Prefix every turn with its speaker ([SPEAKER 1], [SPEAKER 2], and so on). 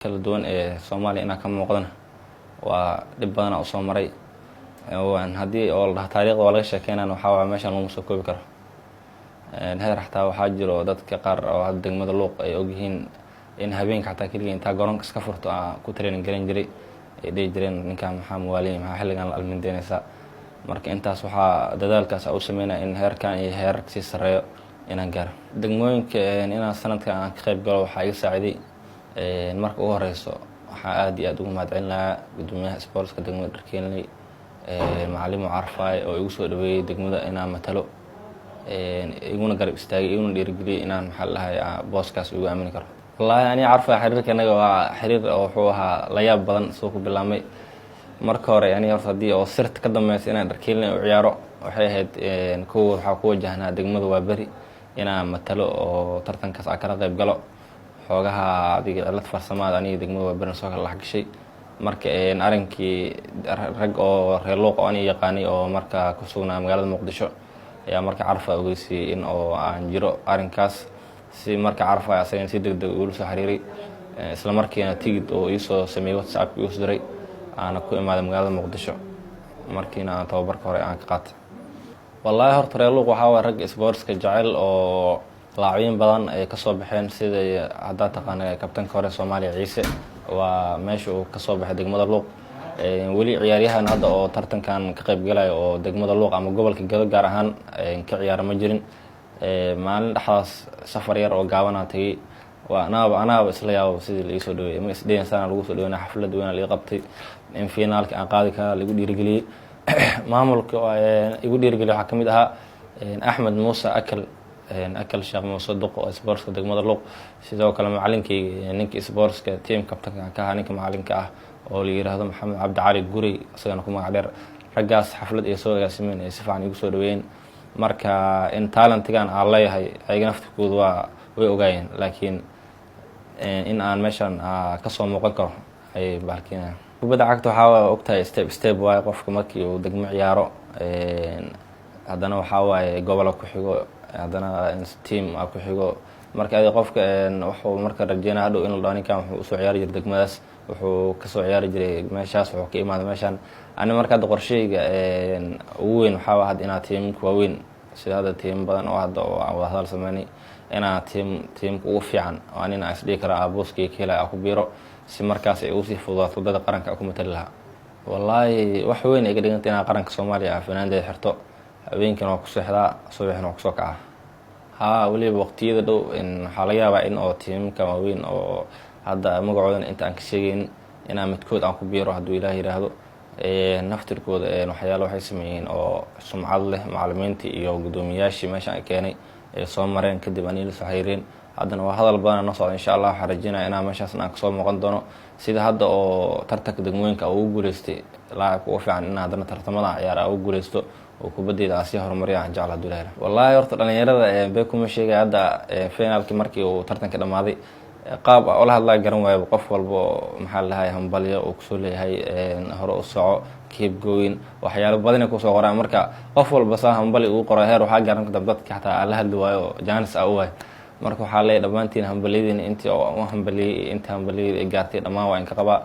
[SPEAKER 1] kala duwan ee Soomaaliya inaan ka muuqdana waa dhib badan oo soo maray waan hadii oo la taariikhda waa laga sheekeynaa waxa waa meeshan lagu soo koobi karo heer xataa waxaa jiro dadka qaar oo hadda degmada Luuq ay ogyihiin in habeenka xataa kaliya inta garoonka iska furto ku training garan jiray ay dhig jireen ninka maxaa muwaaliin maxaa xilligan la almindeynaysa marka intaas waxaa dadaalkaas u sameynaa in heerkan iyo heerka si sareeyo inaan gaaro degmooyinka inaan sanadkan aan ka qayb galo waxa iga saaciday marka ugu horeyso waxaa aad iyo aad ugu mahadcelinayaa gudoomiyaha sportska degmada Dharkeenley macallin Carfaay oo igu soo dhaweeyay degmada inaan matalo iguna garab istaagay iguna dhiirigeliyay inaan maxaa lahaay booskaas ugu aamin karo wallahi ani Carfaay xiriirkanaga waa xiriir oo wuxuu ahaa la yaab badan soo ku bilaabmay marka hore ani horta hadii oo sirta ka dambeysay inaan Dharkeenley u ciyaaro waxay ahayd kuwa waxa ku wajahnaa degmada waa bari inaan matalo oo tartankaas aan kala qayb galo xoogaha adiga cilad farsamaad aniga degmada waa bari soo kala xagashay marka arinkii rag oo reer Luuq oo ani yaqaanay oo marka ku sugnaa magaalada Muqdisho ayaa marka Carfaay ogeysay in oo aan jiro arinkaas si marka Carfaay asagana si degdeg ugu soo xiriiray isla markiina tigid oo soo sameeyay WhatsApp igu soo diray aan ku imaaday magaalada Muqdisho markiina tababarka hore aan ka qaatay wallahi horta reer Luuq waxa waa rag sportska jacayl oo laaciin badan ay ka soo baxeen sida hadda taqaanay kabtanka hore Soomaaliya Ciise waa meesha uu ka soo baxay degmada Luuq wali ciyaaryahan hadda oo tartankan ka qayb galay oo degmada Luuq ama gobolka Gedo gaar ahaan ka ciyaar ma jirin maalin dhaxdaas safar yar oo gaaban tagay waa anaaba isla yaabo sidii la soo dhaweeyay ma isdeen sana lagu soo dhaweeyay xaflad weyn la qabtay in finaalka aan qaadi kara lagu dhiirigeliyay maamulka igu dhiirigeliyay waxa kamid ahaa Axmed Muuse akal Sheekh Muuse Duq oo sportska degmada Luuq sidoo kale macallinkii ninka sportska team captain ka ahaa ninka macallinka ah oo la yiraahdo Maxamed Cabdi Cali Guri asagana ku magac dheer ragaas xaflad ay soo gaarsiimeen si fiican igu soo dhaweeyeen marka in talentigan aan leeyahay ayaga naftikoodu waa way ogaayeen laakiin in aan meeshan ka soo muuqan karo ay baalkiina kubadda cagta waxa ogtahay step way qofka markii uu degmo ciyaaro haddana waxa waaye gobol ku xigo haddana team ku xigo marka ay qofka wuxuu marka rajeynaa hadhow in la dhaani kan wuxuu soo ciyaari jiray degmadaas wuxuu ka soo ciyaari jiray meeshaas wuxuu ka imaaday meeshan ani marka hadda qorsheyga ugu weyn waxa waa hadda inaad team ku weyn sida hadda team badan oo hadda oo hadal sameeyay inaad team ugu fiican oo anina isdhii kara booskii kale ku biiro si markaas ay u sii fududaato dad qaranka ku matali lahaa wallahi wax weyn ay ka dhigantay in qaranka Soomaaliya fanaanada xirto habeenkii oo ku seexdaa subaxna oo ku soo kaca waliba waqtiyada dhow in waxa laga yaabaa in oo teamka weyn oo hadda magacoodan inta aan ka sheegin inaan midkood aan ku biiro hadduu Ilaahay yiraahdo naftirkooda waxyaalo waxay sameeyeen oo sumcad leh macallimiinta iyo gudoomiyaashii meesha ay keenay ee soo mareen kadib aan ila soo xiriireen haddana waa hadal badan noo socdo insha Allah waxaan rajeynayaa inaan meeshaas aan ka soo muuqan doono sida hadda oo tartanka degmooyinka ugu guuleystay laacib ugu fiican in haddana tartamada ciyaar ugu guuleysto oo kubaddeeda asi horumariya aan jeclahay duleela wallahi horta dhalinyarada bay kuma sheegay hadda finaalkii markii uu tartanka dhamaaday qaab oo la hadlay garan waayo qof walba maxaa lahaay hambalyo oo ku soo leeyahay hore u soco keep going waxyaalo badan ku soo qoraan marka qof walba saa hambali uu qoray heer waxa garan ka dadka xataa la hadli waayo jaanis ah way marka waxa leeyahay dhamaantiin hambaliyadeen intii oo hambaliyay inta hambaliyay gaartay dhamaan waa in ka qaba